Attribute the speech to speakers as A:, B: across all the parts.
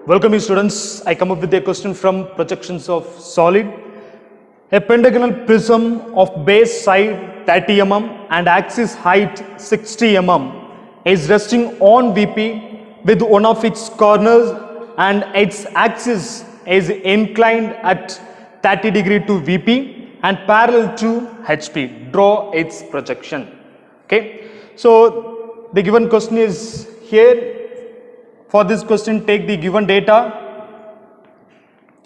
A: Welcome you students. I come up with a question from projections of solid. A pentagonal prism of base side 30 mm and axis height 60 mm is resting on VP with one of its corners and its axis is inclined at 30 degree to VP and parallel to HP. Draw its projection. Okay. So the given question is here. For this question, take the given data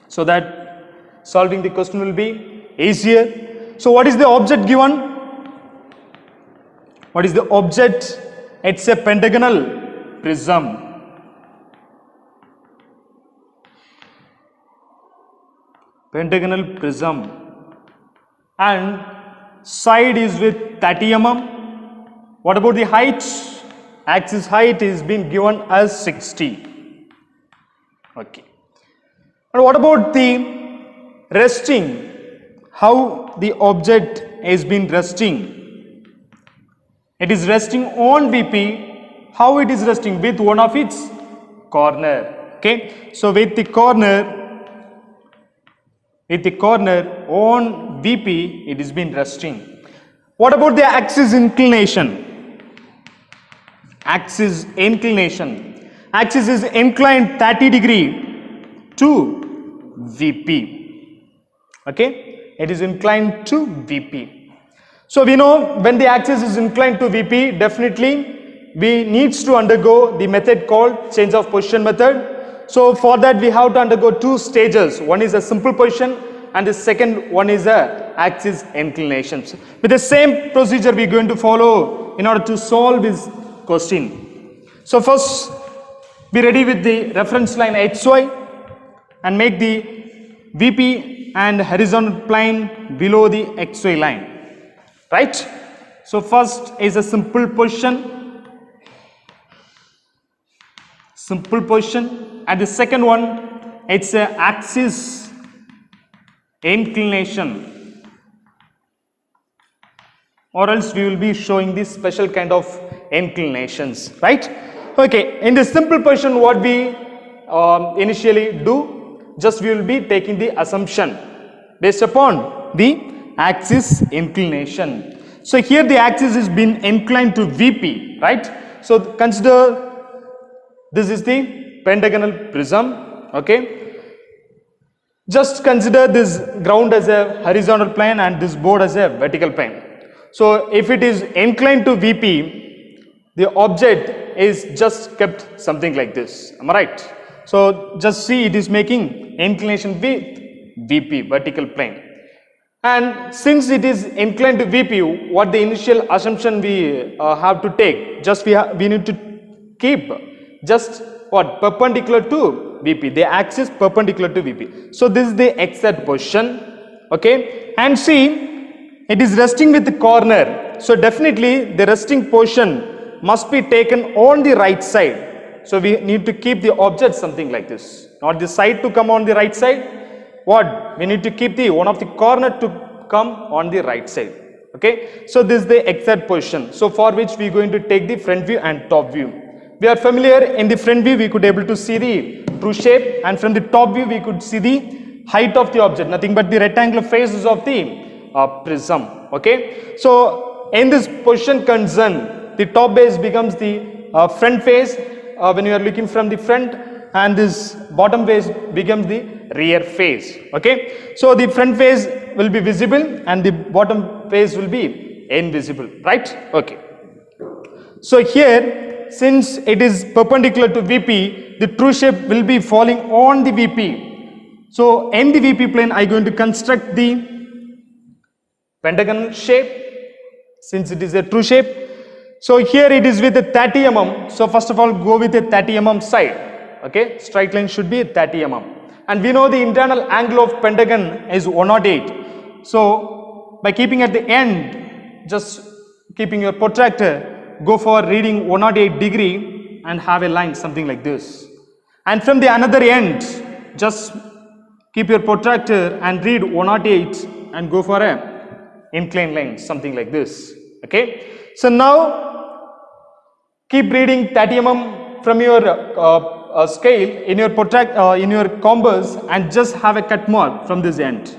A: so that solving the question will be easier. So what is the object given? What is the object? It's a pentagonal prism. Pentagonal prism. And side is with 30 mm. What about the height? Axis height is being given as 60. Okay. And what about the resting? How the object is been resting? It is resting on VP. How it is resting? With one of its corner. Okay. So with the corner on VP, it is been resting. What about the axis inclination? Axis inclination. Axis is inclined 30 degree to VP. Okay. It is inclined to VP. So we know when the axis is inclined to VP, definitely we needs to undergo the method called change of position method. So for that we have to undergo two stages. One is a simple position and the second one is a axis inclinations. With the same procedure we are going to follow in order to solve this question. So first be ready with the reference line XY and make the VP and horizontal plane below the XY line. Right? So first is a simple position. Simple position. And the second one, it's a axis inclination. Or else we will be showing this special kind of inclinations, right? Okay, in the simple position what we initially do, just we will be taking the assumption based upon the axis inclination. So here the axis is been inclined to VP, right? So consider this is the pentagonal prism, okay? Just consider this ground as a horizontal plane and this board as a vertical plane. So if it is inclined to VP, the object is just kept something like this. Am I right? So just see it is making inclination with VP, vertical plane. And since it is inclined to VP, what the initial assumption we have to take? Just we need to keep just what? Perpendicular to VP. The axis perpendicular to VP. So this is the exact position. Okay. And see, it is resting with the corner. So definitely the resting position must be taken on the right side. So we need to keep the object something like this. Not the side to come on the right side. What? We need to keep the one of the corner to come on the right side. Okay. So this is the exact position. So for which we are going to take the front view and top view. We are familiar in the front view we could able to see the true shape, and from the top view we could see the height of the object. Nothing but the rectangular faces of the prism. Okay. So in this position concern, the top base becomes the front face when you are looking from the front, and this bottom face becomes the rear face. Okay. So the front face will be visible and the bottom face will be invisible. Right? Okay. So here, since it is perpendicular to VP, the true shape will be falling on the VP. So in the VP plane, I am going to construct the pentagonal shape since it is a true shape. So here it is with a 30 mm. So first of all go with a 30 mm side. Okay. Straight line should be 30 mm. And we know the internal angle of pentagon is 108. So by keeping at the end, just keeping your protractor, go for reading 108 degree and have a line something like this. And from the another end, just keep your protractor and read 108 and go for a inclined line something like this. Okay. So now keep reading 30 mm from your scale in your in your compass and just have a cut mark from this end.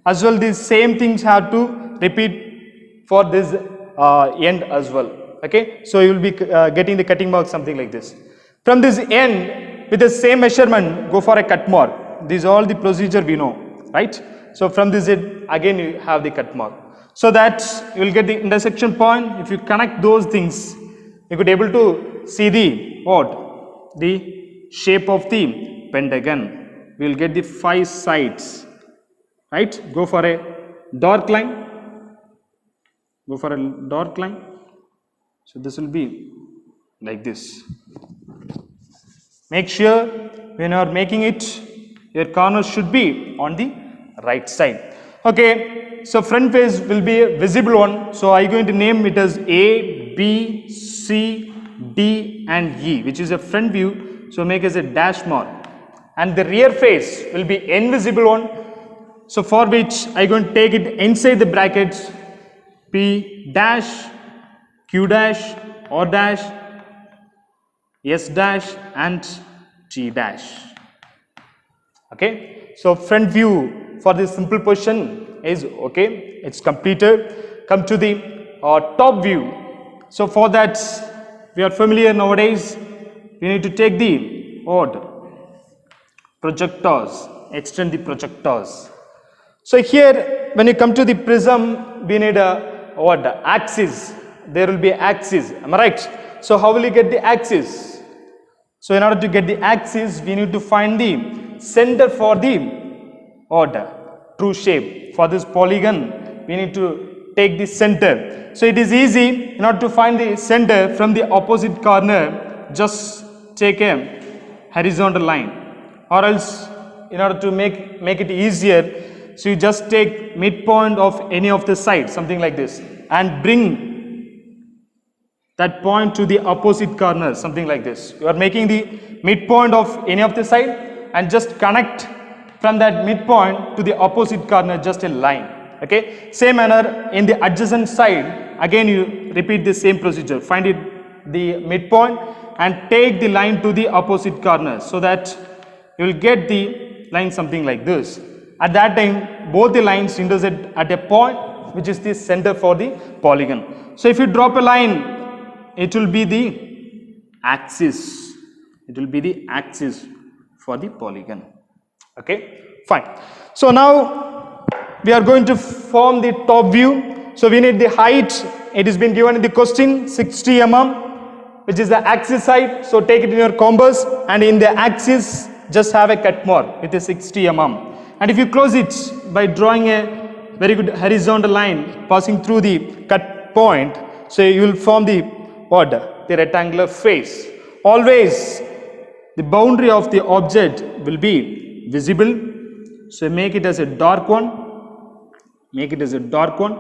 A: As well, these same things have to repeat for this end as well. Okay, so you will be getting the cutting mark something like this. From this end, with the same measurement, go for a cut mark. These are all the procedure we know, right? So from this end, again you have the cut mark. So that you will get the intersection point. If you connect those things, you could able to see the what? The shape of the pentagon. We will get the 5 sides, right? Go for a dark line. Go for a dark line. So this will be like this. Make sure when you are making it, your corner should be on the right side. Okay, so front face will be a visible one. So I am going to name it as A, B, C, D and E, which is a front view. So make as a dash mark. And the rear face will be invisible one. So for which I am going to take it inside the brackets P dash, Q dash, R dash, S dash and T dash. Okay, so front view for this simple question is okay, it's completed. Come to the top view. So for that we are familiar nowadays, we need to take the what? Projectors, extend the projectors. So here when you come to the prism, we need a what? Axis. There will be axis, am I right? So how will you get the axis? So in order to get the axis, we need to find the center for the what? True shape. For this polygon, we need to take the center. So it is easy. In order to find the center from the opposite corner, just take a horizontal line, or else in order to make it easier, so you just take midpoint of any of the sides, something like this, and bring that point to the opposite corner, something like this. You are making the midpoint of any of the side and just connect from that midpoint to the opposite corner, just a line. Okay, same manner in the adjacent side, again you repeat the same procedure. Find it the midpoint and take the line to the opposite corner, so that you will get the line something like this. At that time, both the lines intersect at a point which is the center for the polygon. So if you drop a line, it will be the axis. It will be the axis for the polygon. Okay, fine. So now we are going to form the top view. So we need the height. It has been given in the question 60 mm, which is the axis height. So take it in your compass and in the axis just have a cut mark with a 60 mm. And if you close it by drawing a very good horizontal line passing through the cut point, so you will form the what? The rectangular face. Always the boundary of the object will be visible. So make it as a dark one. Make it as a dark one.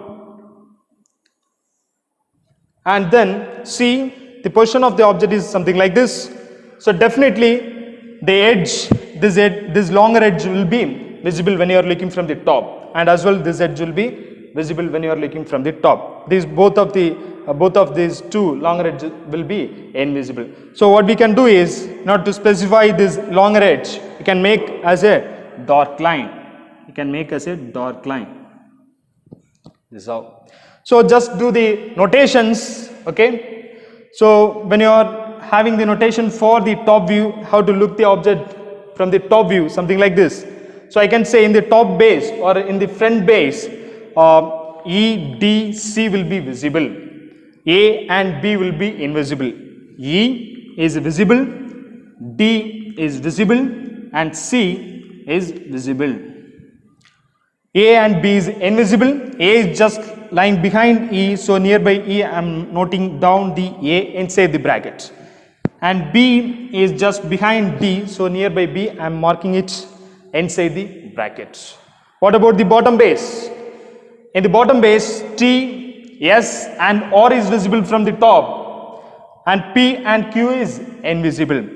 A: And then see the position of the object is something like this. So definitely the edge, this longer edge will be visible when you are looking from the top, and as well this edge will be visible when you are looking from the top. These both of these two longer edges will be invisible. So what we can do is, not to specify this longer edge, we can make as a dark line. You can make as a dark line. This is how. So just do the notations. Okay. So when you are having the notation for the top view, how to look the object from the top view, something like this. So I can say in the top base or in the front base, E, D, C will be visible. A and B will be invisible. E is visible, D is visible and C is visible. A and B is invisible. A is just lying behind E, so nearby E I am noting down the A inside the bracket. And B is just behind D, so nearby B I am marking it inside the bracket. What about the bottom base? In the bottom base, T, S and R is visible from the top, and P and Q is invisible.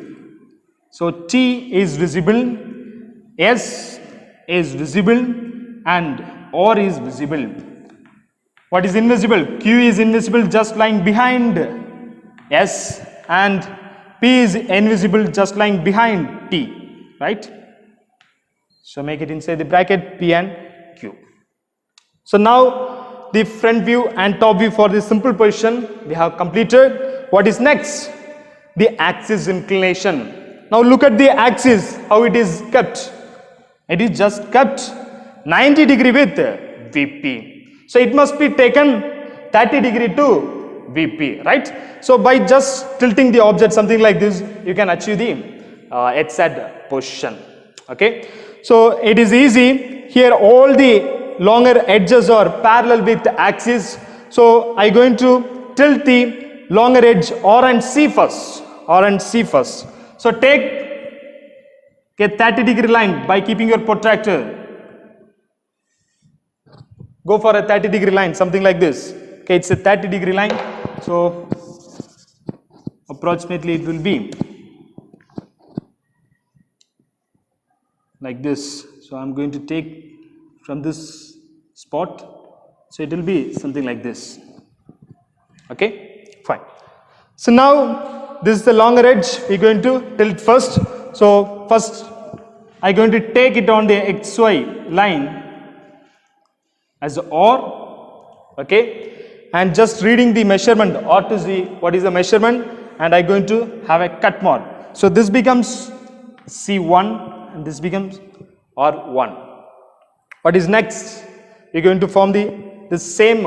A: So T is visible, S is visible and R is visible. What is invisible? Q is invisible, just lying behind S, and P is invisible, just lying behind T, right? So make it inside the bracket P and Q. So now the front view and top view for this simple position we have completed. What is next? The axis inclination. Now look at the axis, how it is kept. It is just kept 90 degree with VP. So it must be taken 30 degree to VP, right? So by just tilting the object something like this, you can achieve the exact position. Okay. So it is easy. Here all the longer edges are parallel with the axis. So I going to tilt the longer edge R and C first. R and C first. So take a 30 degree line by keeping your protractor. Go for a 30 degree line, something like this. Okay, it's a 30 degree line. So approximately it will be like this. So I'm going to take from this spot. So it will be something like this. Okay, fine. So now this is the longer edge. We're going to tilt first. So first I'm going to take it on the XY line as R. Okay, and just reading the measurement R to Z, what is the measurement, and I'm going to have a cut mark. So this becomes C1 and this becomes R1. What is next? We're going to form the same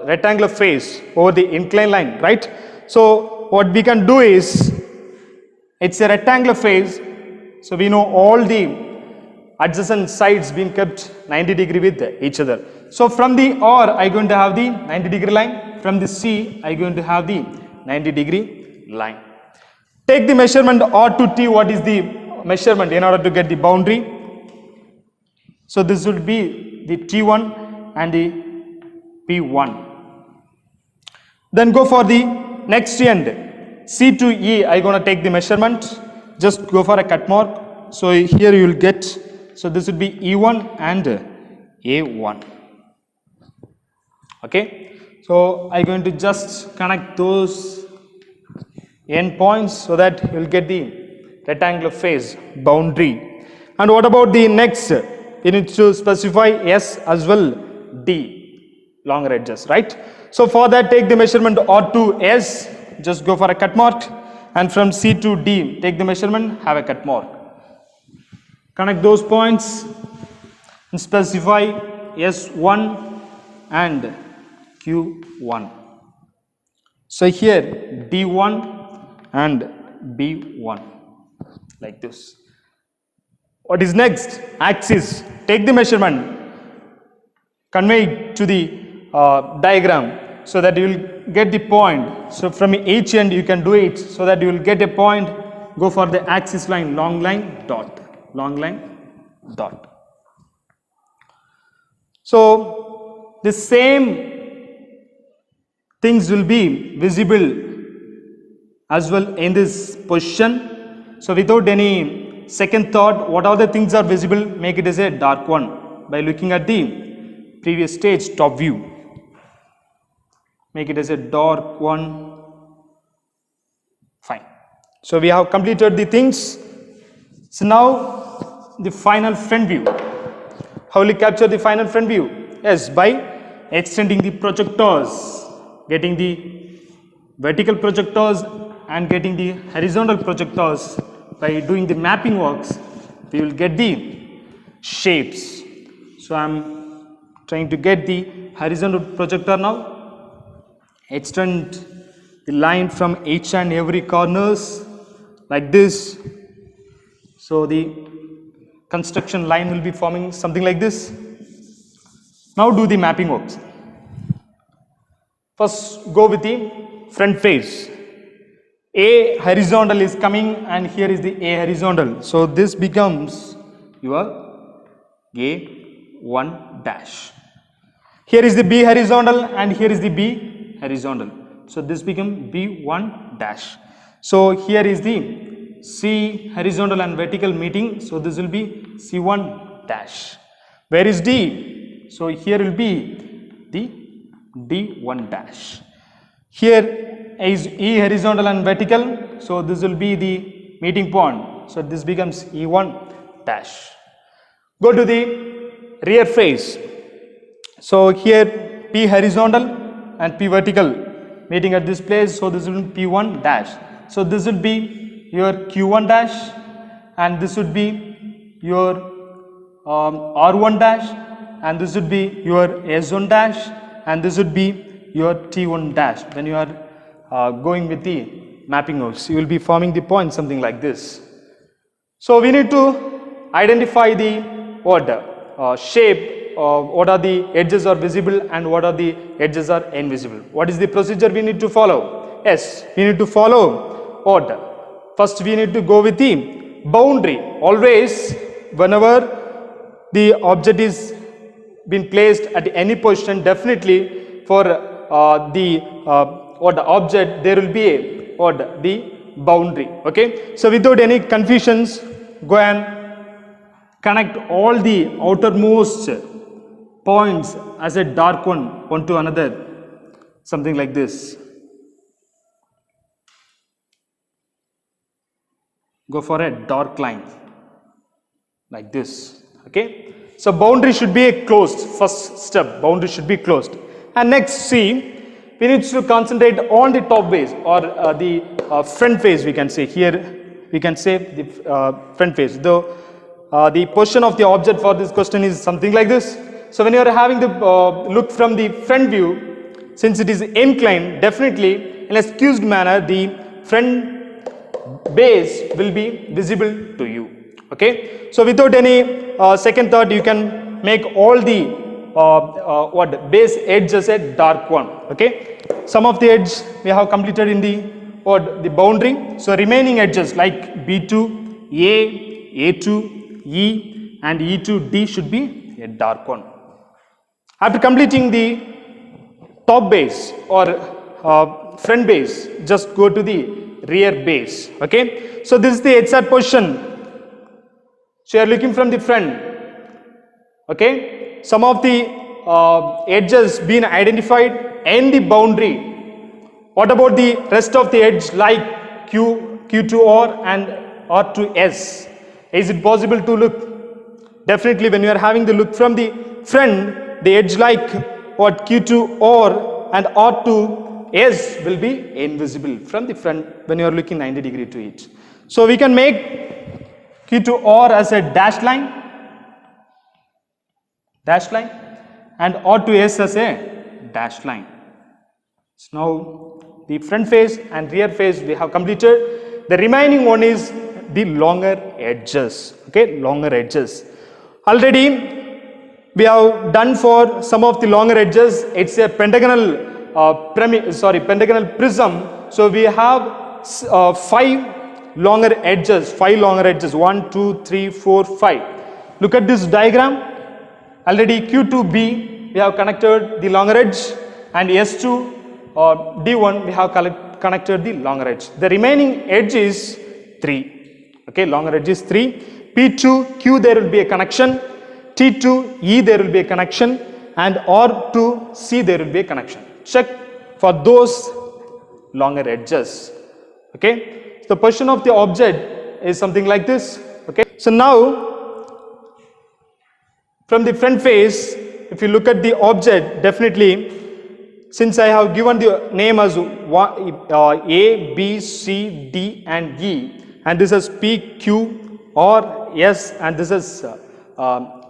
A: rectangular face over the inclined line, right? So what we can do is, it's a rectangular face, so we know all the adjacent sides being kept 90 degree with each other. So from the R I going to have the 90 degree line, from the C I going to have the 90 degree line. Take the measurement R to T. What is the measurement in order to get the boundary? So this would be the T1 and the P1. Then go for the next end, C to E. I gonna take the measurement. Just go for a cut mark. So here you will get, so this would be E1 and A1. Okay. So I'm going to just connect those end points so that you will get the rectangular face boundary. And what about the next? You need to specify S as well D, longer edges, right? So for that, take the measurement R to S, just go for a cut mark, and from C to D, take the measurement, have a cut mark. Connect those points and specify S1 and Q1. So here D1 and B1, like this. What is next? Axis. Take the measurement, convey it to the diagram so that you will get the point. So from each end you can do it so that you will get a point. Go for the axis line, long line, dot, long line, dot. So the same things will be visible as well in this position. So without any second thought, what other things are visible, make it as a dark one by looking at the previous stage top view. Make it as a dark one. Fine. So we have completed the things. So now the final front view. How will you capture the final front view? Yes, by extending the projectors, getting the vertical projectors and getting the horizontal projectors. By doing the mapping works, we will get the shapes. So I am trying to get the horizontal projector now. Extend the line from each and every corners like this. So the construction line will be forming something like this. Now do the mapping works. First go with the front face. A horizontal is coming and here is the A horizontal. So this becomes your A1 dash. Here is the B horizontal and here is the B horizontal. So this becomes B1 dash. So here is the C horizontal and vertical meeting. So this will be C1 dash. Where is D? So here will be the D1 dash. Here is E horizontal and vertical, so this will be the meeting point. So this becomes E1 dash. Go to the rear face. So here P horizontal and P vertical meeting at this place, so this will be P1 dash. So this would be your Q1 dash, and this would be your R1 dash, and this would be your S1 dash, and this would be your T1 dash. When you are going with the mapping nodes, you will be forming the point something like this. So we need to identify the shape, what are the edges are visible and what are the edges are invisible. What is the procedure we need to follow? Yes, we need to follow order. First we need to go with the boundary. Always whenever the object is been placed at any position, definitely for the object there will be the boundary. Okay, so without any confusions, go and connect all the outermost points as a dark one to another, something like this. Go for a dark line like this. Okay, so boundary should be a closed. First step, boundary should be closed. And next, see, we need to concentrate on the top face or the front face. We can say here, we can say the front face. Though the position of the object for this question is something like this. So when you are having the look from the front view, since it is inclined, definitely in a skewed manner, the front base will be visible to you. Okay, so without any second thought, you can make all the base edge as a dark one. Okay, some of the edge we have completed in the boundary. So remaining edges like B2, A, A2, E and E2D should be a dark one. After completing the top base or front base, just go to the rear base. Okay, so this is the exact position. So you are looking from the front. Okay, some of the edges been identified in the boundary. What about the rest of the edge like Q, Q2R and R2S? Is it possible to look? Definitely when you are having the look from the front, the edge like Q2R and R2S will be invisible from the front when you are looking 90 degree to it. So we can make Q2R as a dashed line, and R2S as a dashed line. So now the front face and rear face we have completed. The remaining one is the longer edges. Okay, longer edges. Already we have done for some of the longer edges. It's a pentagonal pentagonal prism. So we have 5 longer edges. 1, 2, 3, 4, 5. Look at this diagram. Already Q2B we have connected the longer edge, and S2 D1 we have connected the longer edge. The remaining edge is 3. Okay, longer edge is 3. P2Q there will be a connection. T2E there will be a connection, and R2C there will be a connection. Check for those longer edges. Okay, the position of the object is something like this. Okay, so now from the front face, if you look at the object, definitely since I have given the name as A, B, C, D and E, and this is P, Q, R, S and this is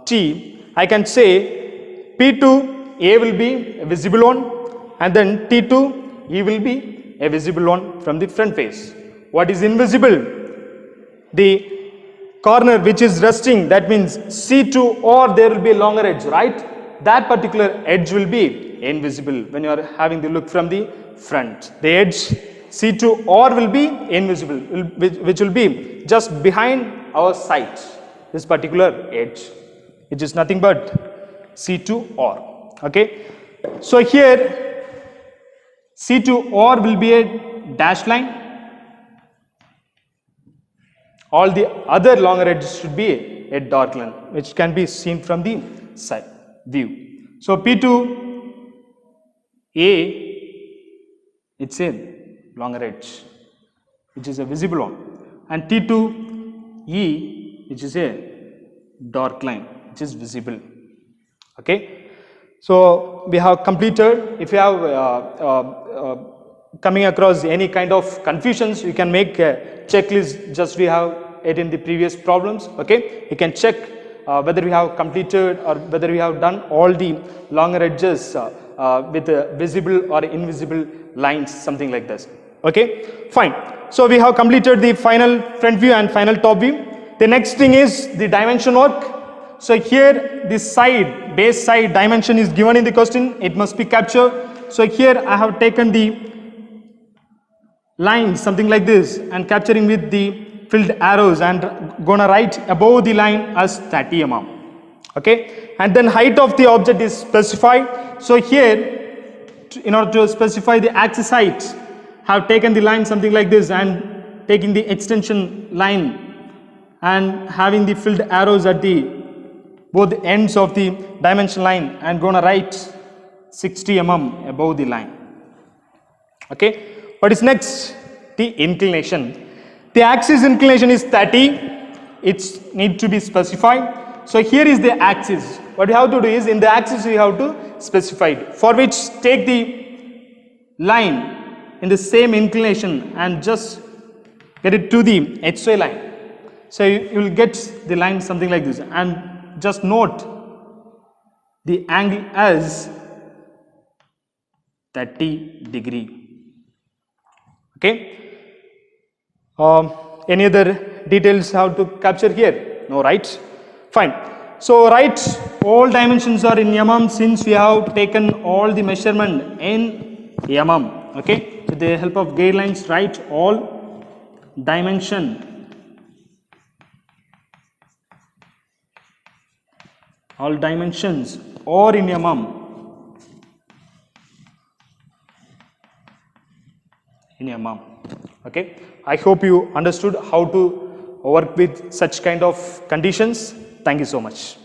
A: T, I can say P2 A will be a visible one, and then T2 E will be a visible one from the front face. What is invisible? The corner which is resting, that means C2 or there will be a longer edge, right? That particular edge will be invisible when you are having the look from the front. The edge C2 or will be invisible, which will be just behind our sight. This particular edge, which is nothing but C2 or. Okay, so here C2 or will be a dashed line. All the other longer edges should be a dark line, which can be seen from the side view. So P2 A, it's a longer edge, which is a visible one, and T2E, which is a dark line, which is visible. Okay, so we have completed. If you have coming across any kind of confusions, you can make a checklist. Just we have it in the previous problems. Okay, you can check whether we have completed or whether we have done all the longer edges with visible or invisible lines, something like this. Okay, fine. So we have completed the final front view and final top view. The next thing is the dimension work. So here this side, base side dimension is given in the question, it must be captured. So here I have taken the line something like this and capturing with the filled arrows and gonna write above the line as 30 mm. Okay, and then height of the object is specified. So here in order to specify the axis height, have taken the line something like this and taking the extension line and having the filled arrows at the both ends of the dimension line and gonna write 60 mm above the line. Okay, what is next? The inclination. The axis inclination is 30. It's need to be specified. So here is the axis. What you have to do is in the axis you have to specify it, for which take the line in the same inclination and just get it to the XY line. So you will get the line something like this and just note the angle as 30 degree. Okay. Any other details how to capture here? No, right? Fine. So write all dimensions are in mm since we have taken all the measurement in mm. Okay. With the help of guidelines, write all dimensions or in mm. In mm. Okay. I hope you understood how to work with such kind of conditions. Thank you so much.